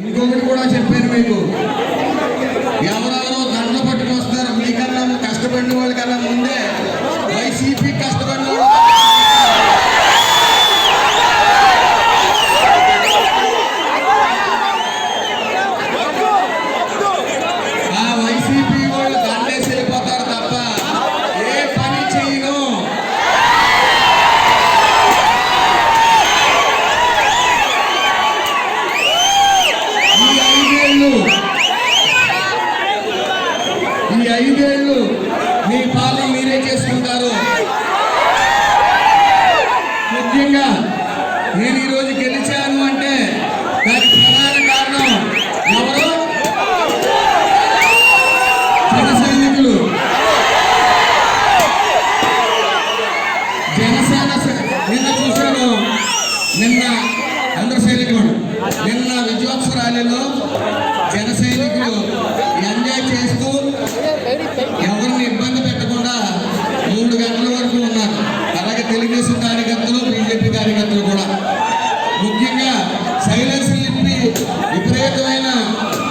ఇంకొకటి కూడా చెప్పాను మీకు, ఎవరెవరో దండలు పట్టుకు వస్తారు, మీకన్నా కష్టపడిన వాళ్ళకన్నా ముందే వైసీపీ కష్టపడిన వాళ్ళు వైసీపీ వాళ్ళు దండేసి వెళ్ళిపోతారు తప్ప ఏ పని చేయను. ఈ ఐదేళ్ళు మీ పాలన మీరే చేసుకుంటారు. ముఖ్యంగా నేను ఈరోజు గెలిచాను అంటే దానికి ప్రధాన కారణం ఎవరు? జన సైనికులు. జనసేన నిన్న చూశాను, నిన్న అందరు సైనికులు నిన్న విజయోత్సవ ర్యాలీలో జన సైనికులు ఎంజాయ్ చేస్తూ ఎవరిని ఇబ్బంది పెట్టకుండా 3 గంటల వరకు ఉన్నారు. అలాగే తెలుగుదేశం కార్యకర్తలు, బీజేపీ కార్యకర్తలు కూడా. ముఖ్యంగా సైలెన్స్ నింపి విపరీతమైన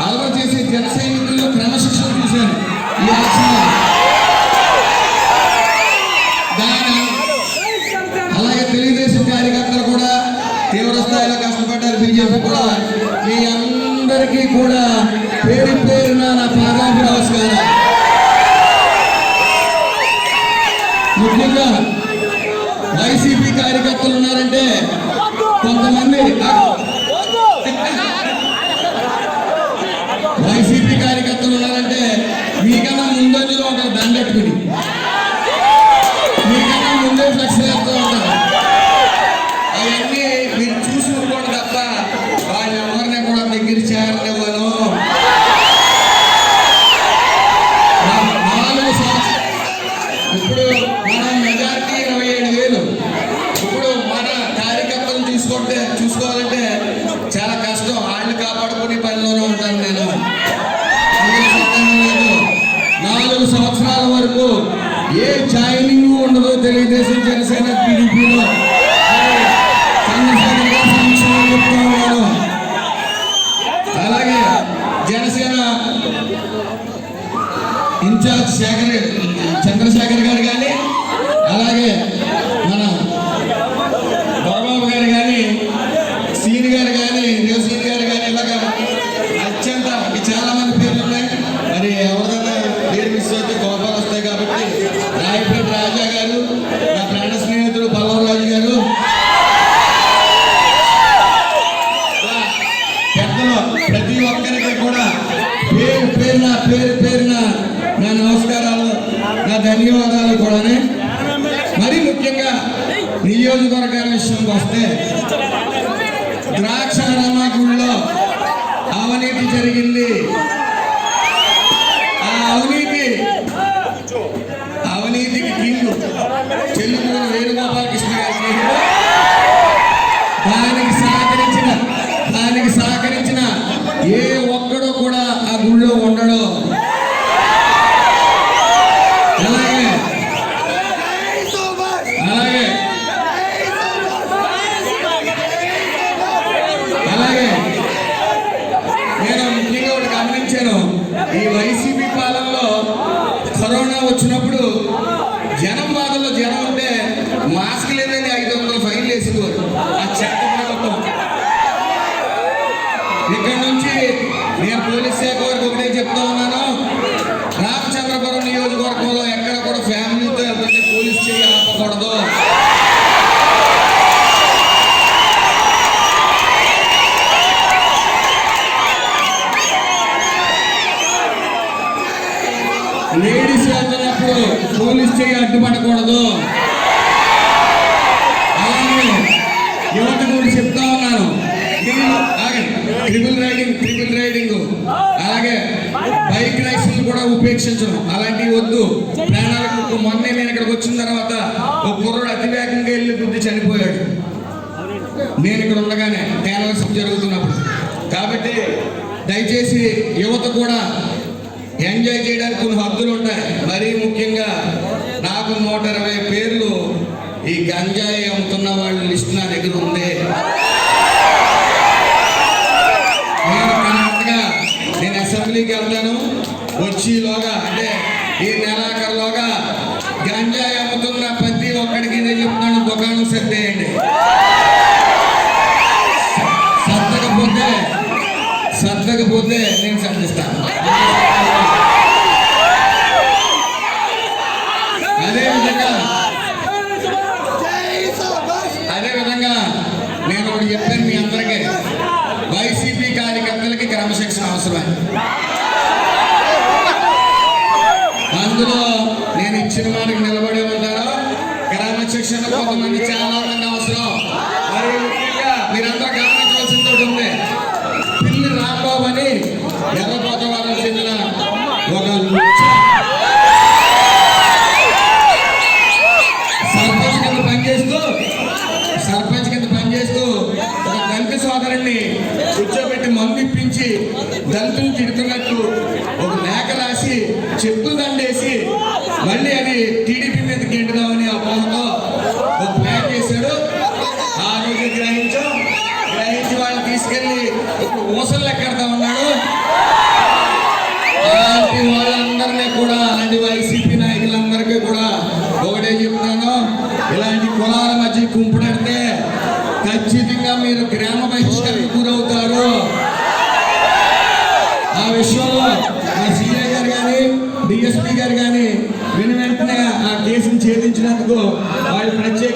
అలవాటు చేసే జన సైనికుల్లో క్రమశిక్షణ చూశాను ఈ యాక్షన్లో. అలాగే తెలుగుదేశం కార్యకర్తలు కూడా తీవ్ర స్థాయిలో కష్టపడ్డారు. బీజేపీ కూడా. మీ అందరికీ కూడా పేరు పేరున నా పాదాభి నమస్కారం. ముఖ్యంగా వైసీపీ కార్యకర్తలు ఉన్నారంటే కొంతమంది వైసీపీ కార్యకర్తలు ఉన్నారంటే మీకన్నా ముందంజలో ఉంటారు, దండెట్టుకుని మీకన్నా ముందే ఫ్లెక్స్ వేస్తూ ఉంటారు. అవన్నీ మీరు చూసుకోండి తప్ప వాళ్ళు ఎవరిని కూడా దగ్గర చేరనివ్వను. 4 సంవత్సరాలు ఇప్పుడు మనం మెజార్టీ 27,000. ఇప్పుడు మన కార్యకర్తలు చూసుకోవాలంటే చాలా కష్టం. వాళ్ళు కాపాడుకునే పనిలోనే ఉంటాను నేను. 4 సంవత్సరాల వరకు ఏ జాయినింగ్ ఉండదు తెలుగుదేశం, జనసేన, టీడీపీలో. చంద్రశేఖర్ గారు సమీక్షలో చెప్తూ ఉన్నాను. అలాగే జనసేన ఇన్ఛార్జ్ చంద్రశేఖర్ గారు కానీ, అలాగే మన దొరబాబు గారు కానీ, సీని గారు కానీ, రేవసీని గారు కానీ, ఇలాగా అత్యంత చాలా మంది పేర్లు ఉన్నాయి. మరి ఎవరైనా పేరు మిస్ అయితే కోపాలు వస్తాయి కాబట్టి రాయపేట రాజా గారు, నా ప్రాణ స్నేహితుడు పల్లవరాజు గారు, పెద్దలు ప్రతి ఒక్కరికి కూడా పేరు పేరున నా నమస్కారాలు, నా ధన్యవాదాలు కూడా. మరి ముఖ్యంగా నియోజకవర్గాల విషయంకి వస్తే ద్రాక్ష రమాకుల్లో అవినీతి జరిగింది. ఆ అవినీతికి కింగ్ చెల్లుకూరు వేణుగోపాలకృష్ణ గారి స్నేహితుడు. దానికి సహకరించిన ఏ ఒక్కడో కూడా ఆ గుళ్ళో ఉండడు. అలాగే నేను ముఖ్యంగా ఒకటి గమనించాను. ఈ వైసీపీ పాలనలో కరోనా వచ్చినప్పుడు జనం బాధల్లో జనం ఉంటే మాస్క్ లేదని 500 ఫైన్లు వేసేవారు. ఆ చెత్త ప్రభుత్వం. ఇక్కడ నుంచి నేను పోలీస్ శాఖ వరకు ఒకటే చెప్తా ఉన్నాను, రామచంద్రపురం నియోజకవర్గంలో ఎక్కడ కూడా ఫ్యామిలీతో వెళ్తుంటే పోలీస్ చేయి ఆపకూడదు. లేడీస్ వెళ్తున్నప్పుడు పోలీస్ చేయి అడ్డుపడకూడదు. అలాగే యువత కూడా చెప్తా ఉన్నాను, ట్రిపుల్ రైడింగ్ అలాగే బైక్ రైసింగ్ కూడా ఉపేక్షించడం, అలాంటివి వద్దు. ప్రాణాలకు మొన్నే నేను ఇక్కడికి వచ్చిన తర్వాత ఒక కుర్రోడు అతివేగంగా వెళ్ళి బుద్ధి చనిపోయాడు, నేను ఇక్కడ ఉండగానే క్యాన్వాసింగ్ జరుగుతున్నప్పుడు. కాబట్టి దయచేసి యువత కూడా ఎంజాయ్ చేయడానికి కొన్ని హద్దులు ఉంటాయి. మరీ ముఖ్యంగా నాకు 120 పేర్లు ఈ గంజాయి అమ్ముతున్న వాళ్ళ లిస్ట్ నా దగ్గర ఉంది. నేను ఢిల్లీకి వెళ్తాను. వచ్చేలోగా అంటే ఈ నెలాఖరులోగా గంజాయి అమ్ముతున్న ప్రతి ఒక్కడికి నేను చెప్తున్నాను, దుకాణం సర్దేయండి. సర్దకపోతే నేను సర్దిస్తాను. అదేవిధంగా నేను ఒకటి చెప్పాను మీ అందరికీ, వైసీపీ కార్యకర్తలకి క్రమశిక్షణ అవసరం. అందులో నేను ఇచ్చిన వారికి నిలబడి ఉంటాను. క్రమశిక్షణ కొంతమంది చాలా మంది అవసరం. మరి ముఖ్యంగా మీరందరూ గమనించవలసింది ఒకటి ఉంది. పిల్లి రాంబాబు అని ఎర్రపోతవారం చెందిన ఒక సర్పంచ్ కింద పనిచేస్తూ ఒక దళిత సోదరుణ్ణి కూర్చోబెట్టి మందు ఇప్పించి దళితులు తిడుతున్నట్టు ఒక లేఖ రాసి చెప్పులు దండేసి మళ్ళీ అది టీడీపీ మీద గెంటుదామని అపోహతో ఒక ప్లాన్ చేశాడు. ఆ రోజు గ్రహించి వాళ్ళని తీసుకెళ్లి ఒక ఊసలు లెక్కెడతా ఉన్నాడు. అలాంటి వాళ్ళందరినీ కూడా, అలాంటి వైసీపీ నాయకులందరికీ కూడా ఒకటే చెప్తాను, ఇలాంటి కులాల మధ్య కుంపుడెడితే ఖచ్చితంగా మీరు గ్రామ బహిష్కరణకు గురవుతారు. ఆ విషయంలో ఆ సీఏ గారు కానీ డిఎస్పీ గారు కానీ వెంటనే ఆ కేసును ఛేదించినందుకు వాళ్ళు ప్రత్యేక